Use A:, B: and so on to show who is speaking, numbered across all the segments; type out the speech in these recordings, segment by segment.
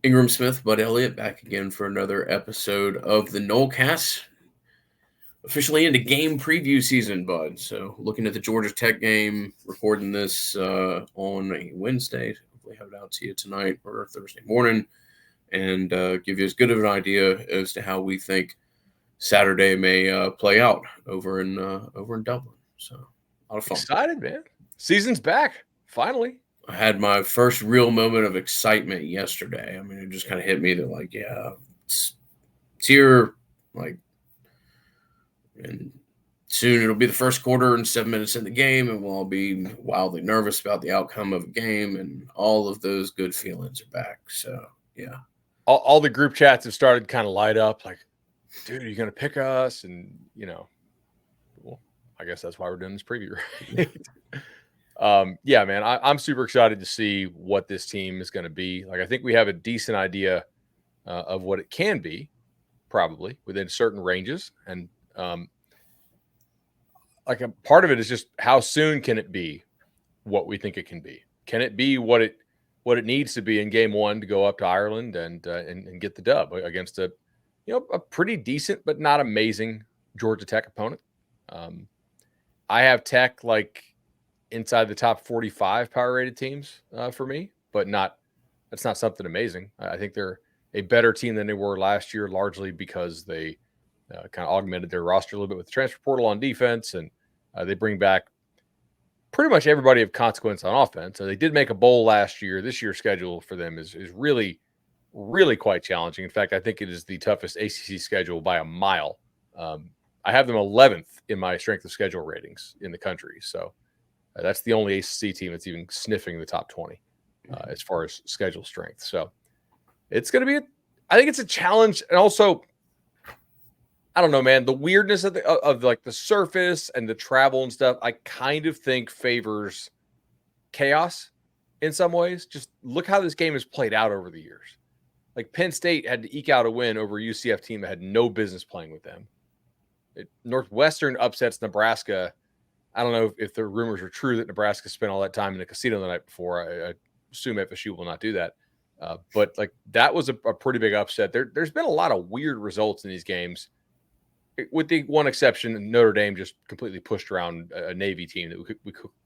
A: Ingram Smith, Bud Elliott, back again for another episode of the Nolecast. Officially into game preview season, Bud. So, looking at the Georgia Tech game, recording this on a Wednesday. Hopefully, have it out to you tonight or Thursday morning, and give you as good of an idea as to how we think Saturday may play out over in Dublin. So, a lot of fun.
B: Excited, man. Season's back. Finally.
A: I had my first real moment of excitement yesterday. I mean, it just kind of hit me that, like, yeah, it's here. Like, and soon it'll be the first quarter and 7 minutes in the game, and we'll all be wildly nervous about the outcome of a game, and all of those good feelings are back. So, yeah.
B: All the group chats have started kind of light up like, dude, are you going to pick us? And, well, I guess that's why we're doing this preview, right? Yeah, man, I'm super excited to see what this team is going to be. Like, I think we have a decent idea of what it can be, probably within certain ranges. And like a part of it is just how soon can it be what we think it can be? Can it be what it needs to be in game one to go up to Ireland and get the dub against a pretty decent but not amazing Georgia Tech opponent? I have Tech like inside the top 45 power rated teams for me, but that's not something amazing. I think they're a better team than they were last year, largely because they kind of augmented their roster a little bit with the transfer portal on defense, and they bring back pretty much everybody of consequence on offense. So they did make a bowl last year. This year's schedule for them is really, really quite challenging. In fact, I think it is the toughest ACC schedule by a mile. I have them 11th in my strength of schedule ratings in the country. So that's the only ACC team that's even sniffing the top 20 as far as schedule strength. So it's going to be, I think it's a challenge. And also, I don't know, man, the weirdness of like the surface and the travel and stuff, I kind of think favors chaos in some ways. Just look how this game has played out over the years. Like Penn State had to eke out a win over a UCF team that had no business playing with them. Northwestern upsets Nebraska. I don't know if the rumors are true that Nebraska spent all that time in the casino the night before. I assume FSU will not do that. But like that was a pretty big upset. There's been a lot of weird results in these games, with the one exception. Notre Dame just completely pushed around a Navy team that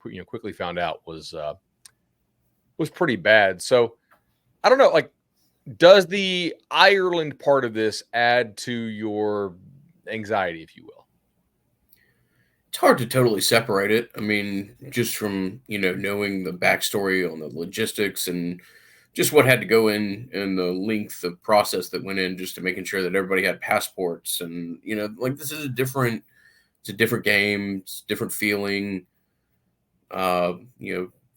B: we quickly found out was pretty bad. So I don't know. Like, does the Ireland part of this add to your anxiety, if you will?
A: It's hard to totally separate it. I mean, just from knowing the backstory on the logistics and just what had to go in and the length of process that went in just to making sure that everybody had passports, and like, this is it's a different game, it's a different feeling. uh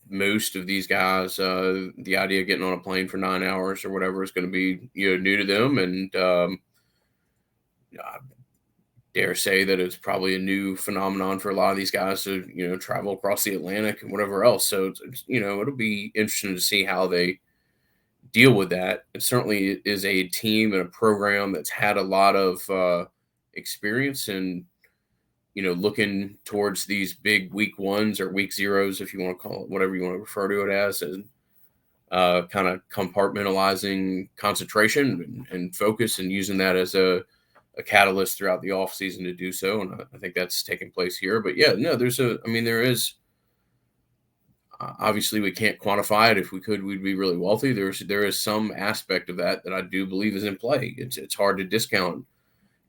A: Most of these guys, the idea of getting on a plane for 9 hours or whatever is going to be new to them, and I dare say that it's probably a new phenomenon for a lot of these guys to travel across the Atlantic and whatever else. So it'll be interesting to see how they deal with that. It certainly is a team and a program that's had a lot of experience in looking towards these big week ones or week zeros, if you want to call it whatever you want to refer to it as, and kind of compartmentalizing concentration and focus and using that as a catalyst throughout the off season to do so. And I think that's taking place here. But yeah, no, there is, obviously we can't quantify it. If we could, we'd be really wealthy. There is some aspect of that I do believe is in play. It's hard to discount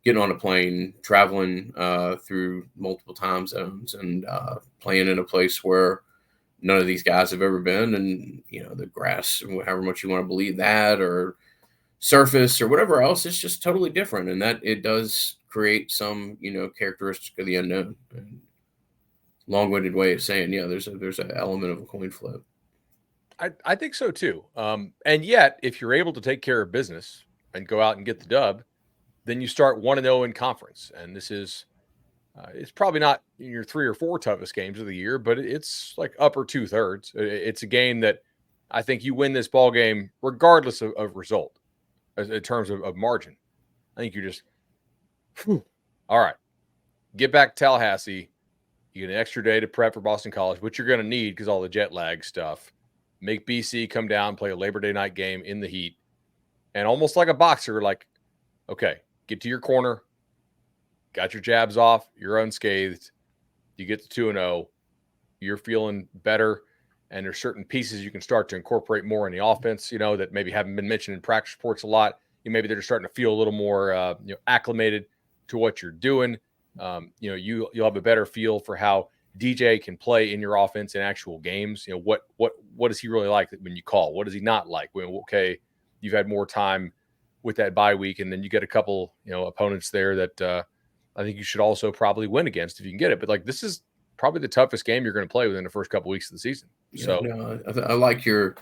A: getting on a plane, traveling through multiple time zones, and playing in a place where none of these guys have ever been, and the grass, however much you want to believe that, or surface or whatever else, is just totally different, and that it does create some characteristic of the unknown. And long-winded way of saying, yeah, there's an element of a coin flip.
B: I think so too. And yet, if you're able to take care of business and go out and get the dub, then you start 1-0 in conference. And this is, it's probably not your 3 or 4 toughest games of the year, but it's like upper 2/3. It's a game that I think you win this ball game regardless of result, in terms of margin. I think you're just, all right, get back to Tallahassee. You get an extra day to prep for Boston College, which you're going to need because all the jet lag stuff. Make BC come down, play a Labor Day night game in the heat, and almost like a boxer, like, okay, get to your corner, got your jabs off, you're unscathed, you get to 2-0, you're feeling better, and there's certain pieces you can start to incorporate more in the offense, that maybe haven't been mentioned in practice reports a lot. Maybe they're just starting to feel a little more, acclimated to what you're doing. You'll have a better feel for how DJ can play in your offense in actual games. What is he really like when you call? What does he not like? Okay, you've had more time with that bye week, and then you get a couple, opponents there that I think you should also probably win against if you can get it. But like, this is probably the toughest game you're going to play within the first couple weeks of the season.
A: Yeah,
B: So,
A: no, I like your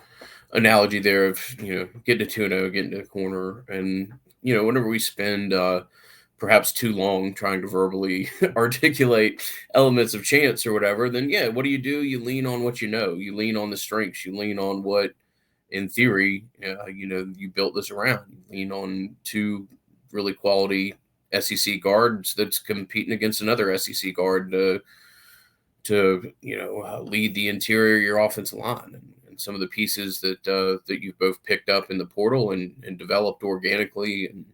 A: analogy there of getting to 2-0, getting to the corner, and whenever we spend perhaps too long trying to verbally articulate elements of chance or whatever, then yeah, what do? You lean on what you know. You lean on the strengths. You lean on what, in theory, you built this around. You lean on two really quality SEC guards that's competing against another SEC guard to lead the interior of your offensive line, and some of the pieces that you've both picked up in the portal and developed organically, and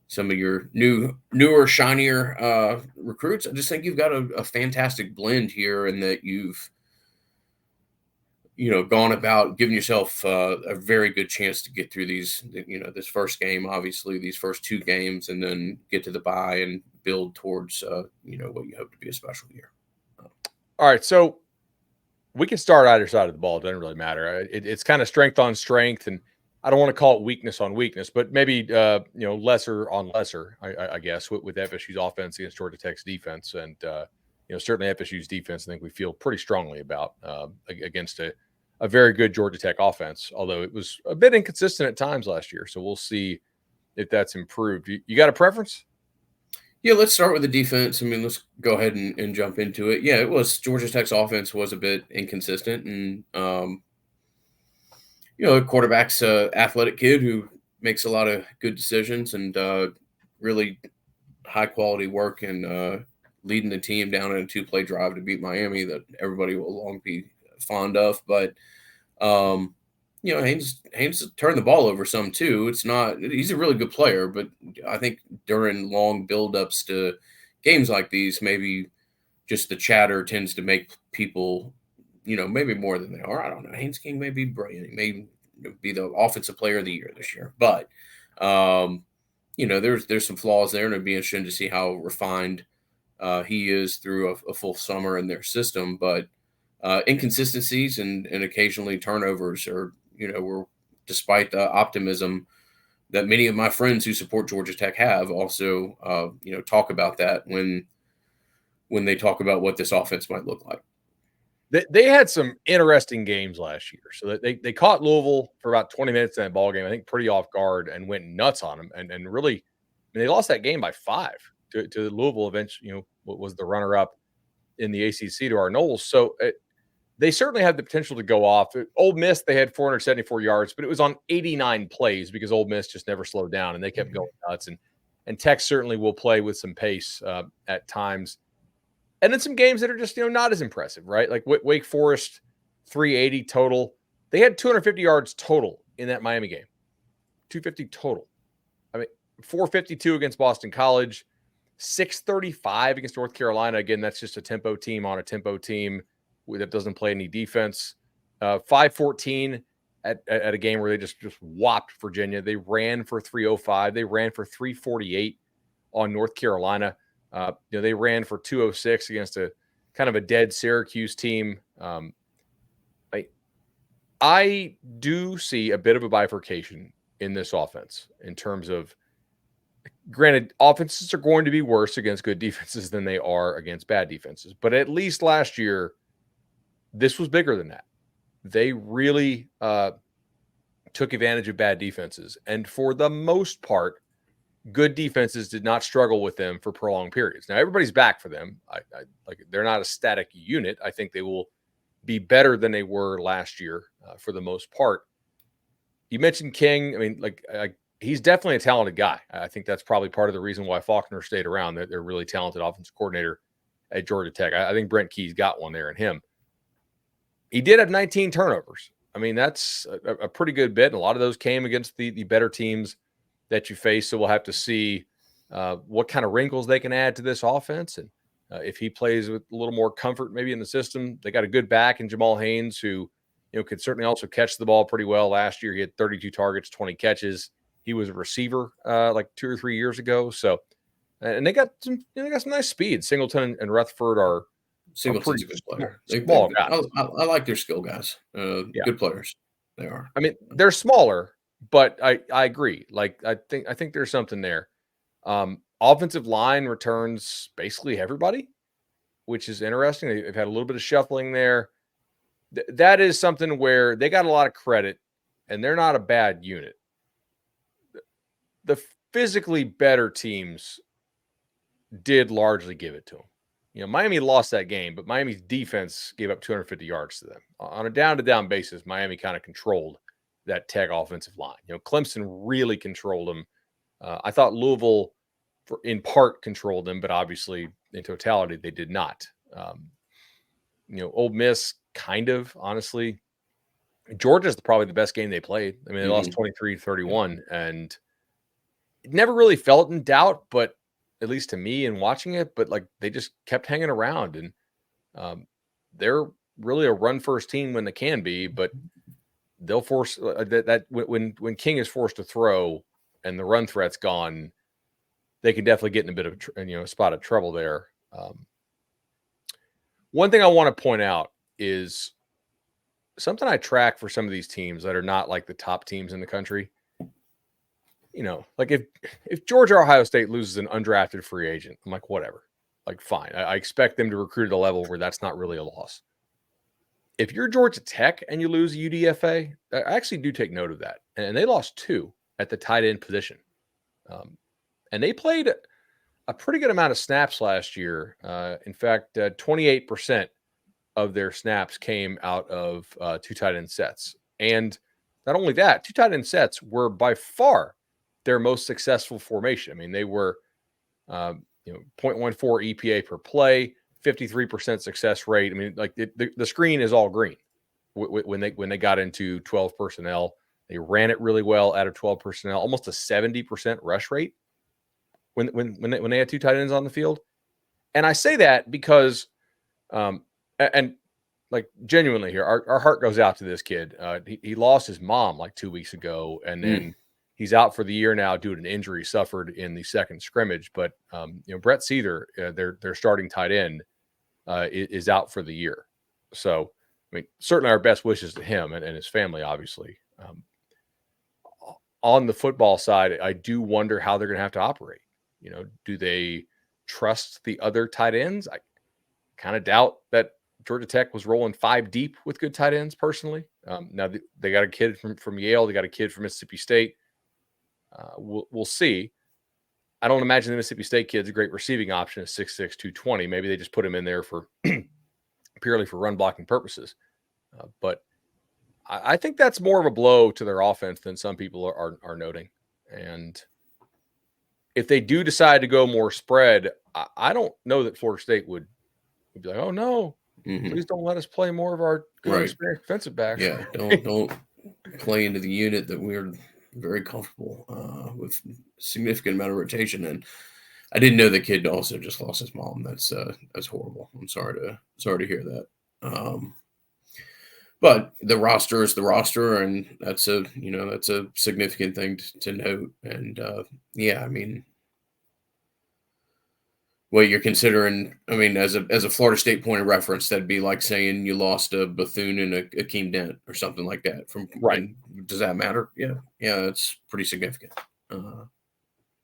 A: some of your newer shinier recruits. I just think you've got a fantastic blend here, and that you've gone about giving yourself a very good chance to get through this first game, obviously these first two games, and then get to the bye and build towards what you hope to be a special year.
B: all right. So we can start either side of the ball. It doesn't really matter. It's kind of strength on strength, and I don't want to call it weakness on weakness, but maybe lesser on lesser. I guess with FSU's offense against Georgia Tech's defense, and certainly FSU's defense, I think we feel pretty strongly about against a very good Georgia Tech offense. Although it was a bit inconsistent at times last year, so we'll see if that's improved. You got a preference?
A: Yeah, let's start with the defense. I mean, let's go ahead and jump into it. Yeah, it was Georgia Tech's offense was a bit inconsistent, and the quarterback's a athletic kid who makes a lot of good decisions and really high quality work, and leading the team down in a 2-play drive to beat Miami that everybody will long be fond of. But um, Haynes turned the ball over some too. It's not he's a really good player, but I think during long buildups to games like these, maybe just the chatter tends to make people, maybe more than they are. I don't know. Haynes King may be brilliant. He may be the offensive player of the year this year, but there's some flaws there, and it'd be interesting to see how refined he is through a full summer in their system. But inconsistencies and occasionally turnovers were, despite the optimism that many of my friends who support Georgia Tech have, also talk about that when they talk about what this offense might look like.
B: They had some interesting games last year. So they caught Louisville for about 20 minutes in that ball game, I think pretty off guard, and went nuts on them. And really, I mean, they lost that game by 5 to Louisville eventually, what was the runner up in the ACC to our Noles. So they certainly had the potential to go off. Ole Miss, they had 474 yards, but it was on 89 plays because Ole Miss just never slowed down, and they kept going nuts. And Tech certainly will play with some pace at times. And then some games that are just, not as impressive, right? Like Wake Forest, 380 total. They had 250 yards total in that Miami game. 250 total. I mean, 452 against Boston College, 635 against North Carolina. Again, that's just a tempo team on a tempo team that doesn't play any defense. 514 at a game where they just whopped Virginia. They ran for 305. They ran for 348 on North Carolina. They ran for 206 against a kind of a dead Syracuse team. I do see a bit of a bifurcation in this offense in terms of, granted, offenses are going to be worse against good defenses than they are against bad defenses. But at least last year, this was bigger than that. They really took advantage of bad defenses. And for the most part, good defenses did not struggle with them for prolonged periods. Now, everybody's back for them. They're not a static unit. I think they will be better than they were last year for the most part. You mentioned King. I mean, he's definitely a talented guy. I think that's probably part of the reason why Faulkner stayed around. They're really talented offensive coordinator at Georgia Tech. I think Brent Key's got one there in him. He did have 19 turnovers. I mean, that's a pretty good bit. And a lot of those came against the better teams that you face. So we'll have to see what kind of wrinkles they can add to this offense. And if he plays with a little more comfort, maybe in the system, they got a good back in Jamal Haynes, who, could certainly also catch the ball pretty well. Last year, he had 32 targets, 20 catches. He was a receiver like 2 or 3 years ago. So, and they got some nice speed. Singleton and Rutherford are
A: Singleton's
B: pretty
A: a good player.
B: small guys.
A: I like their skill guys.
B: Yeah.
A: Good players. They are.
B: I mean, they're smaller, but I agree. Like I think there's something there. Offensive line returns basically everybody, which is interesting. They've had a little bit of shuffling there. That is something where they got a lot of credit, and they're not a bad unit. The physically better teams did largely give it to them. Miami lost that game, but Miami's defense gave up 250 yards to them. On a down-to-down basis, Miami kind of controlled that Tech offensive line. Clemson really controlled them. I thought Louisville, in part, controlled them, but obviously, in totality, they did not. Ole Miss, kind of, honestly. Georgia's probably the best game they played. I mean, they lost 23-31, and it never really felt in doubt, but at least to me in watching it, but like they just kept hanging around, and they're really a run first team when they can be, but they'll force that when King is forced to throw and the run threat's gone, they can definitely get in a bit of a spot of trouble there. One thing I want to point out is something I track for some of these teams that are not like the top teams in the country. Like if Georgia or Ohio State loses an undrafted free agent, I'm like, whatever. Like, fine. I expect them to recruit at a level where that's not really a loss. If you're Georgia Tech and you lose a UDFA, I actually do take note of that. And they lost 2 at the tight end position. And they played a pretty good amount of snaps last year. In fact, 28% of their snaps came out of 2 tight end sets. And not only that, 2 tight end sets were by far their most successful formation. I mean, they were, 0.14 EPA per play, 53% success rate. I mean, like the screen is all green when they got into 12 personnel. They ran it really well out of 12 personnel, almost a 70% rush rate when they had 2 tight ends on the field. And I say that because, and like genuinely here, our heart goes out to this kid. He lost his mom like 2 weeks ago, and then he's out for the year now due to an injury suffered in the second scrimmage. But Brett Seether, their starting tight end, is out for the year. So, I mean, certainly our best wishes to him and his family, obviously. On the football side, I do wonder how they're going to have to operate. Do they trust the other tight ends? I kind of doubt that Georgia Tech was rolling 5 deep with good tight ends personally. Now they got a kid from Yale. They got a kid from Mississippi State. We'll see. I don't imagine the Mississippi State kid's a great receiving option at 6'6", 220. Maybe they just put him in there for purely for run blocking purposes. But I think that's more of a blow to their offense than some people are noting. And if they do decide to go more spread, I don't know that Florida State would be like, oh no, please don't let us play more of our good experienced defensive backs.
A: Yeah, don't play into the unit that we're very comfortable with significant amount of rotation. And I didn't know the kid also just lost his mom. That's horrible. I'm sorry to hear that. But the roster is the roster, and that's a significant thing to note. And I mean, what you're considering, I mean, as a Florida State point of reference, that'd be like saying you lost a Bethune and a Akeem Dent or something like that.
B: Right.
A: Does that matter? Yeah, it's pretty significant.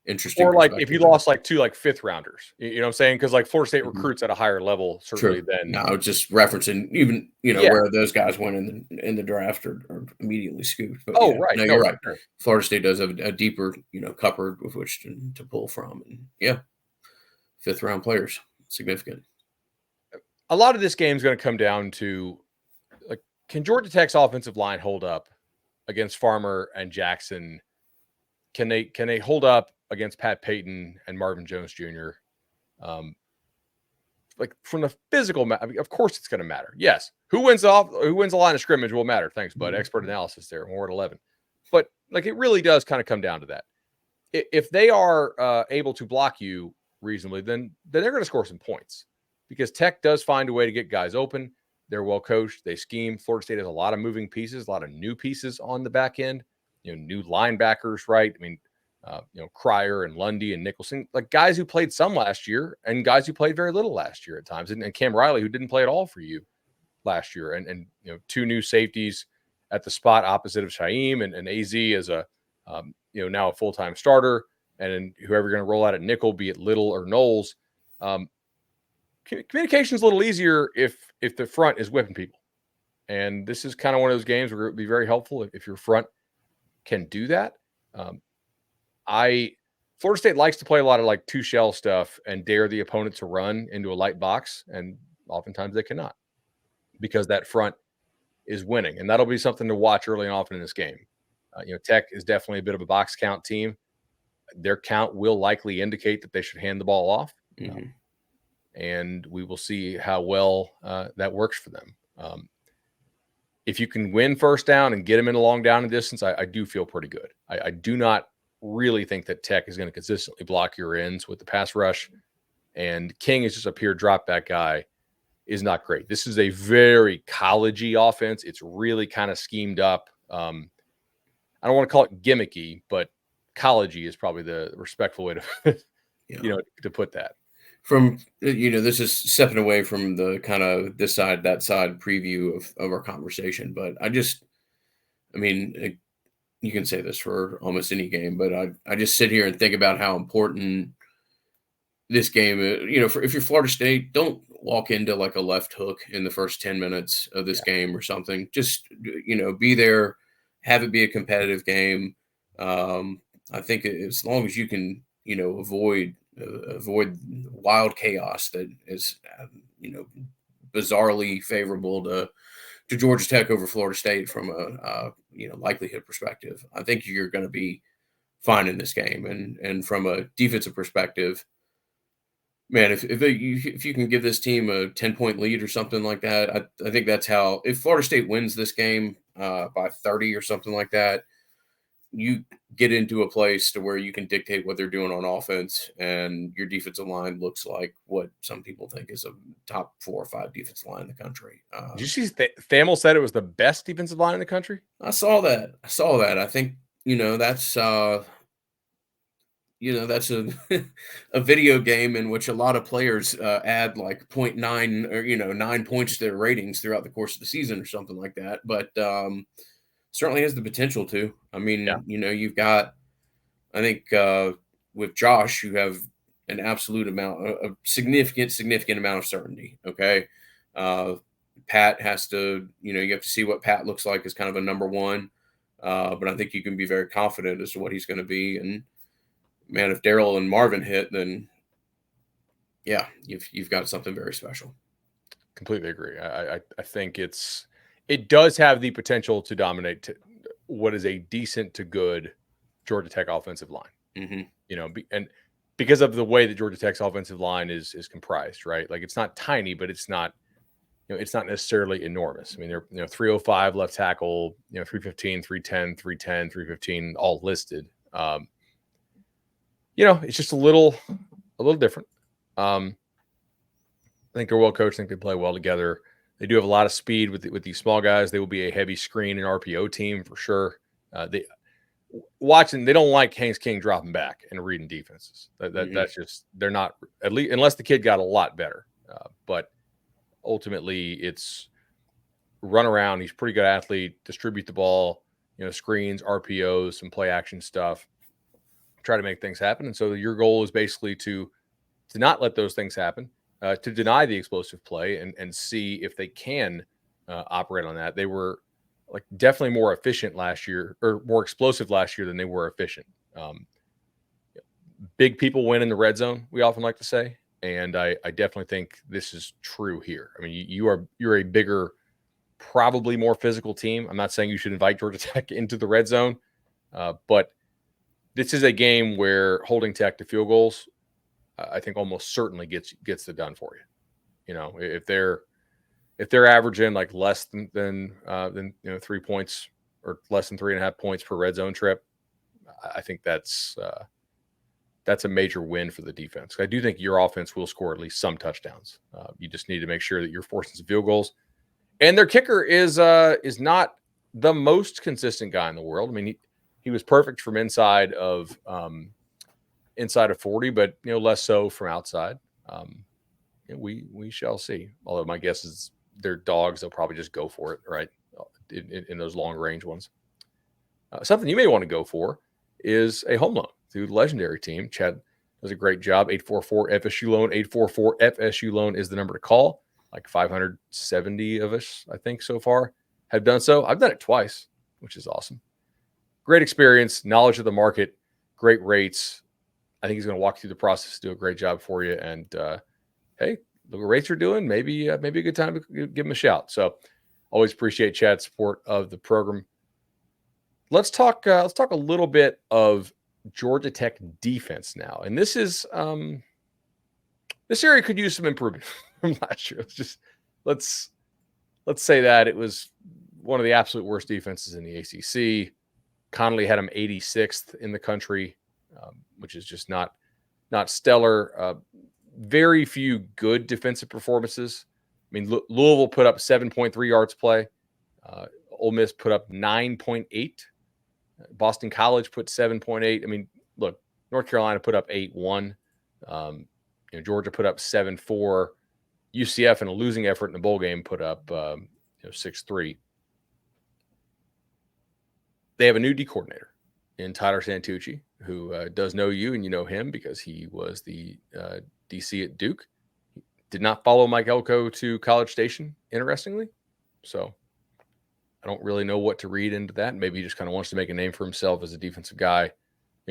A: Interesting.
B: Or like if you lost like 2 like 5th rounders, you know what I'm saying? Because like Florida State recruits at a higher level certainly than.
A: No, just referencing even where those guys went in the draft are immediately scooped. But
B: right.
A: No, you're right. Sure. Florida State does have a deeper cupboard with which to pull from, and 5th round players, significant.
B: A lot of this game is going to come down to, like, can Georgia Tech's offensive line hold up against Farmer and Jackson? Can they hold up against Pat Payton and Marvin Jones Jr.? like from the physical, I mean, of course it's going to matter. Yes, who wins the line of scrimmage will matter. Thanks, bud. Expert analysis there. We're at 11, but like it really does kind of come down to that. If they are able to block you reasonably, then they're going to score some points because Tech does find a way to get guys open. They're well coached. They scheme. Florida State has a lot of moving pieces, a lot of new pieces on the back end. New linebackers, right? I mean, Cryer and Lundy and Nicholson, like guys who played some last year and guys who played very little last year at times, and Cam Riley who didn't play at all for you last year, and two new safeties at the spot opposite of Shaim and AZ as a now a full-time starter, and then whoever you're going to roll out at nickel, be it Little or Knowles. Communication is a little easier if the front is whipping people, and this is kind of one of those games where it would be very helpful if your front can do that. Florida State likes to play a lot of like two shell stuff and dare the opponent to run into a light box, and oftentimes they cannot because that front is winning, and that'll be something to watch early and often in this game. Tech is definitely a bit of a box count team. Their count will likely indicate that they should hand the ball off, and we will see how well that works for them. If you can win first down and get them in a long down and distance, I do feel pretty good. I do not really think that Tech is going to consistently block your ends with the pass rush, and King is just a pure drop back guy. Is not great. This is a very collegey offense. It's really kind of schemed up. I don't want to call it gimmicky, but collegey is probably the respectful way to, to put that.
A: From, this is stepping away from the kind of this side, that side preview of our conversation, but you can say this for almost any game, but I just sit here and think about how important this game, if you're Florida State, don't walk into like a left hook in the first 10 minutes of this game or something. Just, be there, have it be a competitive game. I think as long as you can, avoid wild chaos that is, bizarrely favorable to Georgia Tech over Florida State from a likelihood perspective, I think you're going to be fine in this game. And from a defensive perspective, man, if you can give this team a 10-point lead or something like that, I think that's how. If Florida State wins this game by 30 or something like that, you get into a place to where you can dictate what they're doing on offense, and your defensive line looks like what some people think is a top 4 or 5 defensive line in the country.
B: Did you see Thamel said it was the best defensive line in the country?
A: I saw that. I think that's. That's a a video game in which a lot of players add like 0.9 or 9 points to their ratings throughout the course of the season or something like that. But certainly has the potential to. I mean, you've got, I think with Josh, you have an absolute amount, a significant amount of certainty. Okay, Pat has to, you have to see what Pat looks like as kind of a number one, but I think you can be very confident as to what he's going to be. And man, if Daryl and Marvin hit, then yeah, you've got something very special.
B: Completely agree. I think it does have the potential to dominate what is a decent to good Georgia Tech offensive line. And because of the way that Georgia Tech's offensive line is comprised, right? Like it's not tiny, but it's not it's not necessarily enormous. I mean, they're 305 left tackle, 315, 310, 310, 315, all listed. It's just a little different. I think they're well coached. I think they play well together. They do have a lot of speed with these small guys. They will be a heavy screen and RPO team for sure. They don't like Haynes King dropping back and reading defenses. That's just, they're not, at least unless the kid got a lot better. But ultimately, it's run around. He's a pretty good athlete. Distribute the ball. Screens, RPOs, some play action stuff. Try to make things happen. And so your goal is basically to not let those things happen, to deny the explosive play and see if they can operate on that. They were like definitely more efficient last year, or more explosive last year than they were efficient. Big people win in the red zone, we often like to say. And I definitely think this is true here. I mean, you're a bigger, probably more physical team. I'm not saying you should invite Georgia Tech into the red zone, but this is a game where holding Tech to field goals, I think almost certainly gets it done for you. If they're averaging like less than 3 points or less than 3.5 points per red zone trip, I think that's a major win for the defense. I do think your offense will score at least some touchdowns. You just need to make sure that you're forcing some field goals. And their kicker is not the most consistent guy in the world. I mean, he was perfect from inside of 40, but less so from outside. We shall see. Although my guess is they're dogs; they'll probably just go for it, right? In those long range ones. Something you may want to go for is a home loan through the legendary team. Chad does a great job. 844 FSU loan. 844 FSU loan is the number to call. Like 570 of us, I think, so far have done so. I've done it twice, which is awesome. Great experience, knowledge of the market, great rates. I think he's going to walk through the process, do a great job for you. And hey, look what rates are doing. Maybe a good time to give him a shout. So always appreciate Chad's support of the program. Let's talk a little bit of Georgia Tech defense now. And this is this area could use some improvement from last year. Let's say that it was one of the absolute worst defenses in the ACC. Connolly had him 86th in the country, which is just not stellar. Very few good defensive performances. I mean, Louisville put up 7.3 yards play. Ole Miss put up 9.8. Boston College put 7.8. I mean, look, North Carolina put up 8-1. Georgia put up 7-4. UCF, in a losing effort in the bowl game, put up 6-3. They have a new D coordinator in Tyler Santucci, who does know you, and you know him because he was the DC at Duke. He did not follow Mike Elko to College Station, interestingly. So I don't really know what to read into that. Maybe he just kind of wants to make a name for himself as a defensive guy,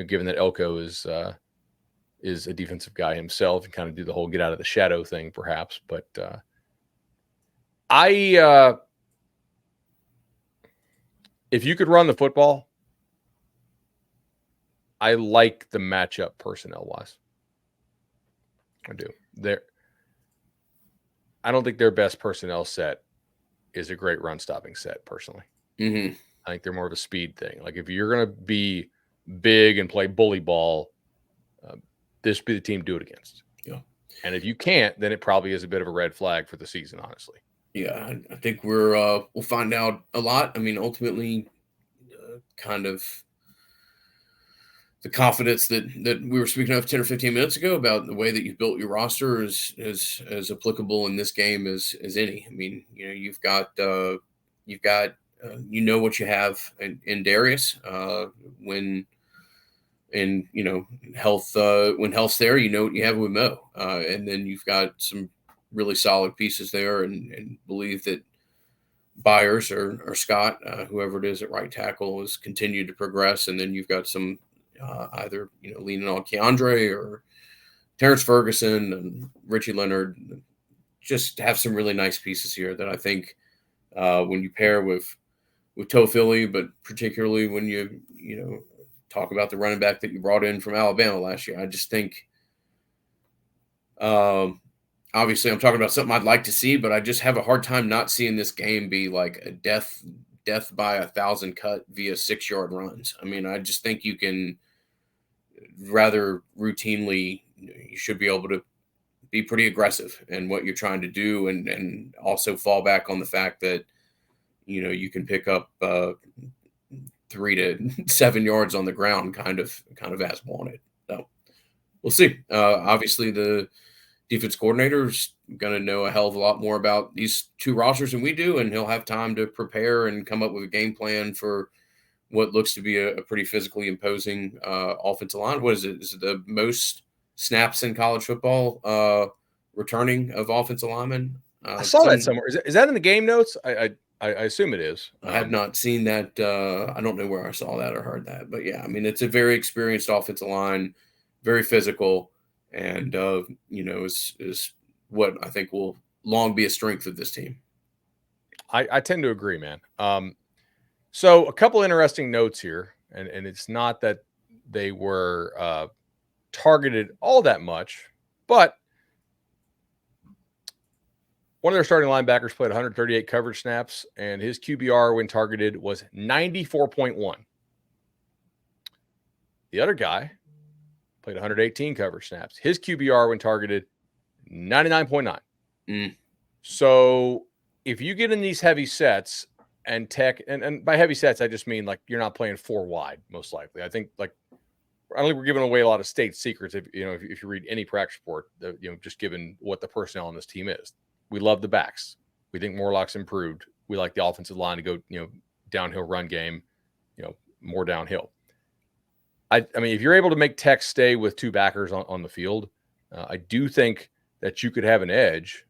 B: given that Elko is a defensive guy himself, and kind of do the whole get out of the shadow thing, perhaps. But if you could run the football, I like the matchup personnel-wise. I do. I don't think their best personnel set is a great run-stopping set, personally.
A: Mm-hmm.
B: I think they're more of a speed thing. Like, if you're going to be big and play bully ball, this would be the team to do it against.
A: Yeah.
B: And if you can't, then it probably is a bit of a red flag for the season, honestly.
A: Yeah, I think we'll find out a lot. I mean, ultimately, kind of the confidence that we were speaking of 10 or 15 minutes ago about the way that you've built your roster is as applicable in this game as any. I mean, you've got what you have in Darius when health when health's there, what you have with Mo, and then you've got some really solid pieces there, and believe that Byers or Scott, whoever it is at right tackle, has continued to progress, and then you've got some either leaning on Keandre or Terrence Ferguson and Richie Leonard. Just have some really nice pieces here that I think when you pair with Philly, but particularly when you talk about the running back that you brought in from Alabama last year, I just think obviously I'm talking about something I'd like to see, but I just have a hard time not seeing this game be like a death by 1,000 cut via 6-yard runs. I mean, I just think you can rather routinely, you should be able to be pretty aggressive in what you're trying to do, and also fall back on the fact that you can pick up 3 to 7 yards on the ground kind of as wanted. So we'll see. Obviously the defense coordinator is going to know a hell of a lot more about these two rosters than we do, and he'll have time to prepare and come up with a game plan for what looks to be a pretty physically imposing offensive line. What is it? Is it the most snaps in college football returning of offensive linemen?
B: I saw that somewhere. Is that in the game notes? I assume it is.
A: I have not seen that. I don't know where I saw that or heard that, but yeah, I mean, it's a very experienced offensive line, very physical, and is what I think will long be a strength of this team.
B: I tend to agree, man. So a couple interesting notes here, and it's not that they were targeted all that much, but one of their starting linebackers played 138 coverage snaps, and his QBR when targeted was 94.1. The other guy played 118 coverage snaps. His QBR when targeted, 99.9. So if you get in these heavy sets and Tech, and by heavy sets, I just mean like you're not playing 4 wide, most likely. I think like I don't think we're giving away a lot of state secrets if you read any practice report, just given what the personnel on this team is. We love the backs. We think Morlock's improved. We like the offensive line to go, downhill run game, more downhill. I mean, if you're able to make Tech stay with 2 backers on the field, I do think that you could have an edge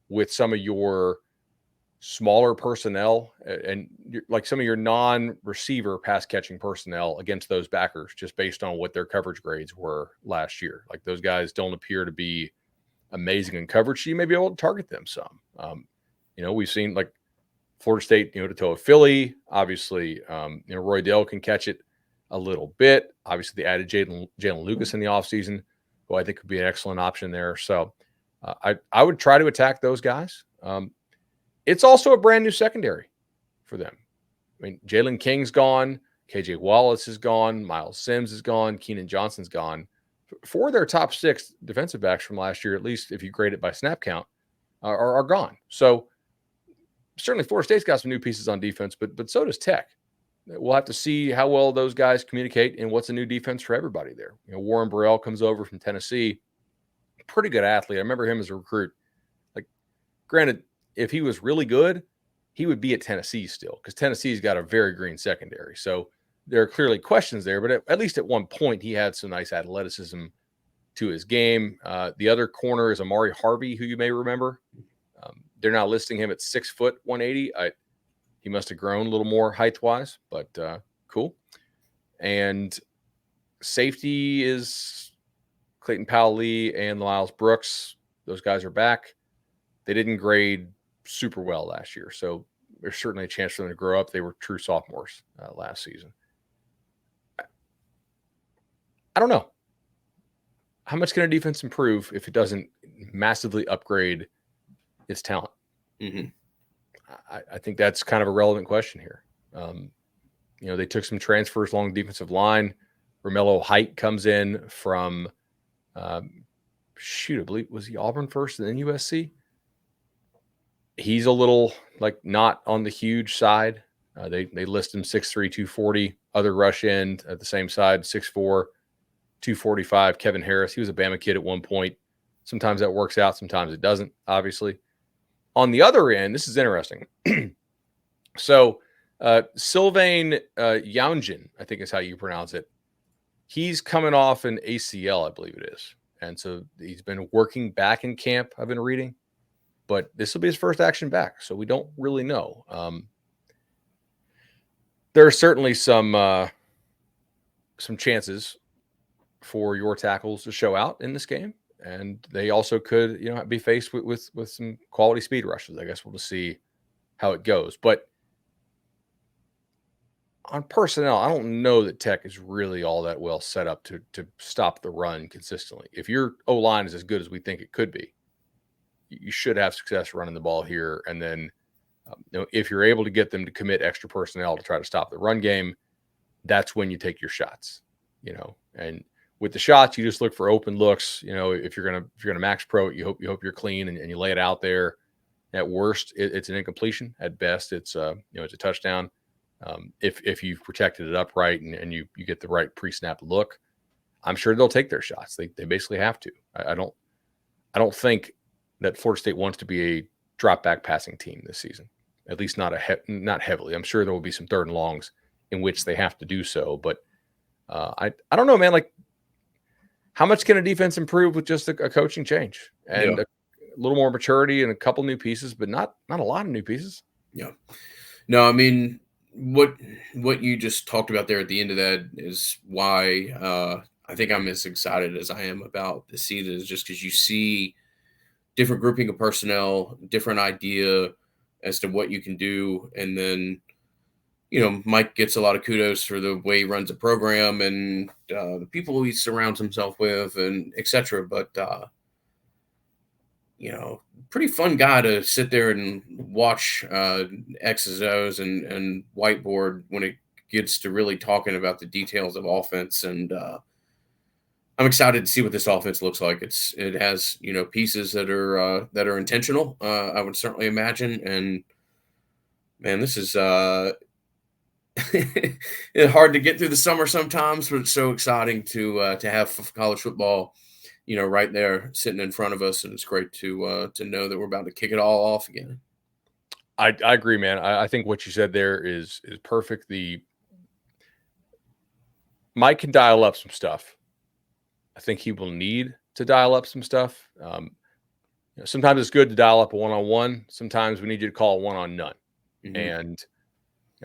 B: with some of your smaller personnel and like some of your non-receiver pass catching personnel against those backers, just based on what their coverage grades were last year. Like those guys don't appear to be amazing in coverage. So you may be able to target them some. We've seen like Florida State, to toe a Philly. Obviously, Roy Dale can catch it a little bit. Obviously, they added Jalen Lucas in the offseason, who I think could be an excellent option there. So I would try to attack those guys. It's also a brand new secondary for them. I mean, Jalen King's gone. KJ Wallace is gone. Miles Sims is gone. Keenan Johnson's gone. 4 of their top 6 defensive backs from last year, at least if you grade it by snap count, are gone. So certainly Florida State's got some new pieces on defense, but so does Tech. We'll have to see how well those guys communicate and what's a new defense for everybody there. Warren Burrell comes over from Tennessee. Pretty good athlete. I remember him as a recruit. Like, granted, if he was really good, he would be at Tennessee still, because Tennessee's got a very green secondary. So there are clearly questions there, but at least at one point he had some nice athleticism to his game. The other corner is Amari Harvey, who you may remember. They're now listing him at 6 foot 180. He must have grown a little more height-wise, but cool. And safety is Clayton Powell-Lee and Lyles Brooks. Those guys are back. They didn't grade super well last year, so there's certainly a chance for them to grow up. They were true sophomores last season. I don't know. How much can a defense improve if it doesn't massively upgrade its talent?
A: Mm-hmm.
B: I think that's kind of a relevant question here. They took some transfers along the defensive line. Romello Height comes in from, I believe, was he Auburn first and then USC? He's a little like not on the huge side. They list him 6'3", 240. Other rush end at the same side, 6'4", 245. Kevin Harris. He was a Bama kid at one point. Sometimes that works out. Sometimes it doesn't, obviously. On the other end, this is interesting. So Sylvain Yaunjin, I think is how you pronounce it. He's coming off an ACL, I believe it is. And so he's been working back in camp, I've been reading. But this will be his first action back, so we don't really know. There are certainly some chances for your tackles to show out in this game, and they also could, be faced with some quality speed rushes. I guess we'll just see how it goes. But on personnel, I don't know that Tech is really all that well set up to stop the run consistently. If your O-line is as good as we think it could be, you should have success running the ball here. And then, if you're able to get them to commit extra personnel to try to stop the run game, that's when you take your shots, and with the shots, you just look for open looks. If you're gonna max pro it, you hope you're clean and you lay it out there. At worst, it's an incompletion. At best, it's it's a touchdown. If you've protected it upright and you get the right pre-snap look, I'm sure they'll take their shots. They basically have to. I don't think that Florida State wants to be a drop back passing team this season, at least not heavily. I'm sure there will be some 3rd and longs in which they have to do so, but I don't know, man. Like, how much can a defense improve with just a coaching change and a little more maturity and a couple new pieces, but not a lot of new pieces?
A: Yeah. No, I mean, what you just talked about there at the end of that is why I think I'm as excited as I am about the season, is just because you see different grouping of personnel, different idea as to what you can do. And then, Mike gets a lot of kudos for the way he runs a program and the people he surrounds himself with and et cetera. But, pretty fun guy to sit there and watch X's O's and whiteboard when it gets to really talking about the details of offense. And I'm excited to see what this offense looks like. It has pieces that are intentional. I would certainly imagine. And man, this is it's hard to get through the summer sometimes, but it's so exciting to have college football, right there sitting in front of us, and it's great to know that we're about to kick it all off again.
B: I agree, man. I think what you said there is perfect. The Mike can dial up some stuff. I think he will need to dial up some stuff. Sometimes it's good to dial up a one-on-one. Sometimes we need you to call a one-on-none.
A: Mhm.
B: And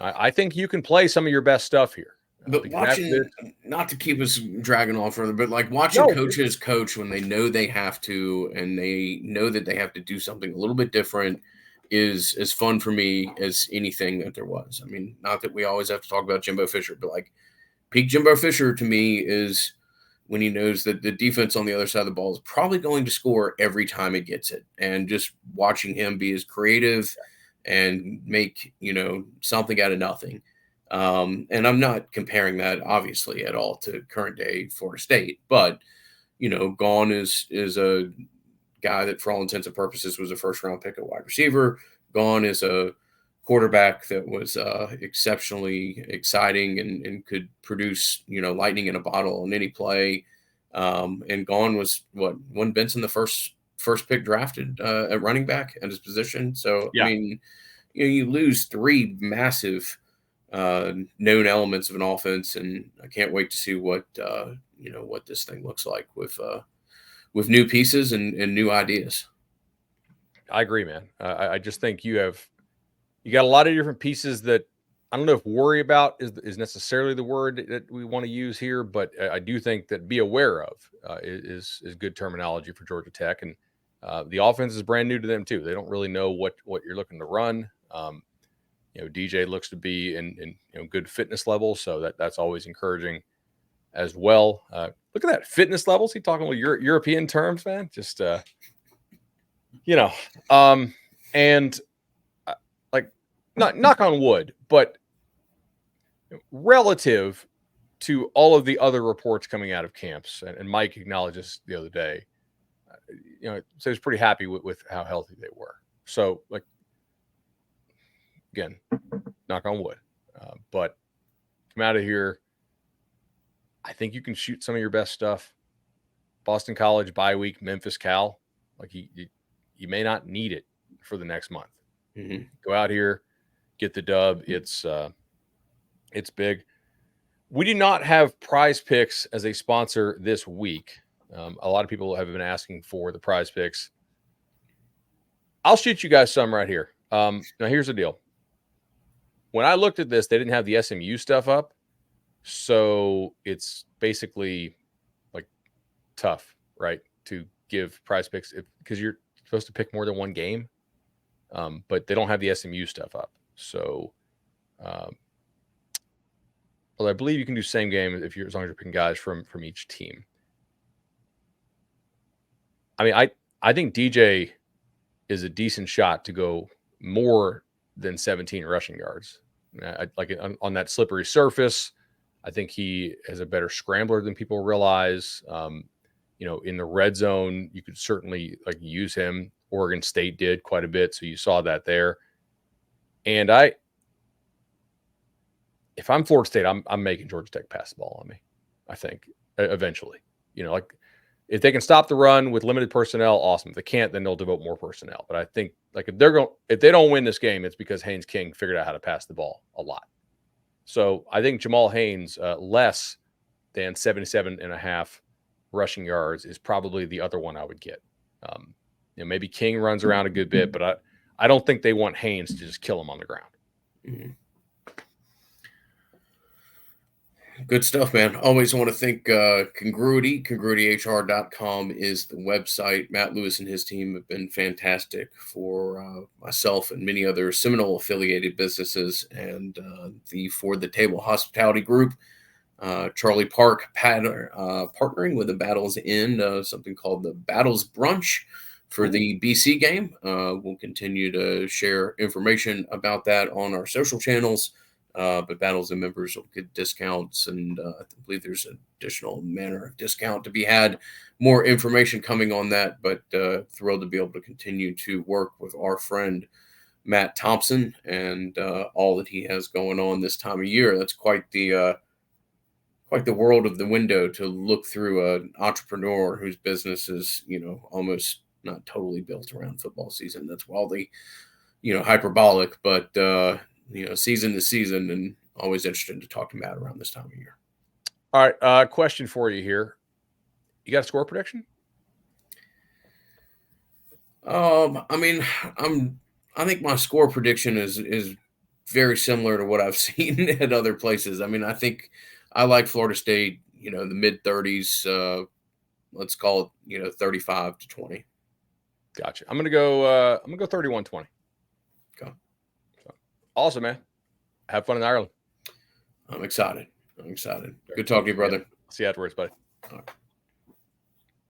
B: I think you can play some of your best stuff here
A: But
B: because after this,
A: watching, not to keep us dragging on further, but like watching
B: no,
A: coaches coach when they know they have to, and they know that they have to do something a little bit different, is as fun for me as anything that there was. I mean, not that we always have to talk about Jimbo Fisher, but like peak Jimbo Fisher to me is when he knows that the defense on the other side of the ball is probably going to score every time it gets it. And just watching him be as creative and make, something out of nothing. And I'm not comparing that obviously at all to current day Florida State, but Gone is a guy that for all intents and purposes was a first round pick at wide receiver. Gone is a quarterback that was exceptionally exciting and could produce, lightning in a bottle on any play. And Gone was when Benson the first pick drafted at running back at his position. So I
B: yeah,
A: mean, you lose three massive known elements of an offense, and I can't wait to see what this thing looks like with new pieces and new ideas.
B: I agree, man. I just think you got a lot of different pieces that I don't know if worry about is necessarily the word that we want to use here, but I do think that be aware of is good terminology for Georgia Tech, and the offense is brand new to them too. They don't really know what you're looking to run. DJ looks to be in good fitness levels, so that's always encouraging as well. Look at that fitness levels. He talking with European terms, man. Just you know, and like not knock on wood, but relative to all of the other reports coming out of camps, and Mike acknowledges the other day, so he's pretty happy with how healthy they were. So, like, again, knock on wood. But come out of here, I think you can shoot some of your best stuff. Boston College, bye week, Memphis, Cal. Like, you may not need it for the next month.
A: Mm-hmm.
B: Go out here, get the dub. It's big. We do not have Prize Picks as a sponsor this week. A lot of people have been asking for the Prize Picks. I'll shoot you guys some right here. Now, here's the deal. When I looked at this, they didn't have the SMU stuff up. So it's basically like tough, right, to give Prize Picks because you're supposed to pick more than one game. But they don't have the SMU stuff up. So, well, I believe you can do same game if you're as long as you're picking guys from each team. I mean, I think DJ is a decent shot to go more than 17 rushing yards. Like on that slippery surface, I think he is a better scrambler than people realize. In the red zone, you could certainly like use him. Oregon State did quite a bit, so you saw that there. And if I'm Florida State, I'm making Georgia Tech pass the ball on me. I think eventually, like if they can stop the run with limited personnel, awesome. If they can't, then they'll devote more personnel. But I think like if they don't win this game, it's because Haynes King figured out how to pass the ball a lot. So I think Jamal Haynes less than 77.5 rushing yards is probably the other one I would get. Maybe King runs around a good bit, but I don't think they want Haynes to just kill him on the ground.
A: Mm-hmm. Good stuff, man. Always want to thank Congruity. CongruityHR.com is the website. Matt Lewis and his team have been fantastic for myself and many other Seminole affiliated businesses and the For the Table Hospitality Group. Charlie Park partnering with the Battles Inn, something called the Battles Brunch for
B: Cool.
A: the BC game. We'll continue to share information about that on our social channels. But Battles and members will get discounts, and I believe there's an additional manner of discount to be had. More information coming on that, but thrilled to be able to continue to work with our friend Matt Thompson and all that he has going on this time of year. That's quite the world of the window to look through an entrepreneur whose business is, almost not totally built around football season. That's wildly, hyperbolic, but season to season, and always interested to talk to Matt around this time of year.
B: All right. Question for you here. You got a score prediction?
A: I mean, I think my score prediction is very similar to what I've seen at other places. I mean, I think I like Florida State, the mid 30s. Let's call it, 35-20.
B: Gotcha. I'm gonna go 31-20.
A: Okay.
B: So, awesome, man. Have fun in Ireland.
A: I'm excited. Good talking to you, brother.
B: See you afterwards, buddy.
A: All right.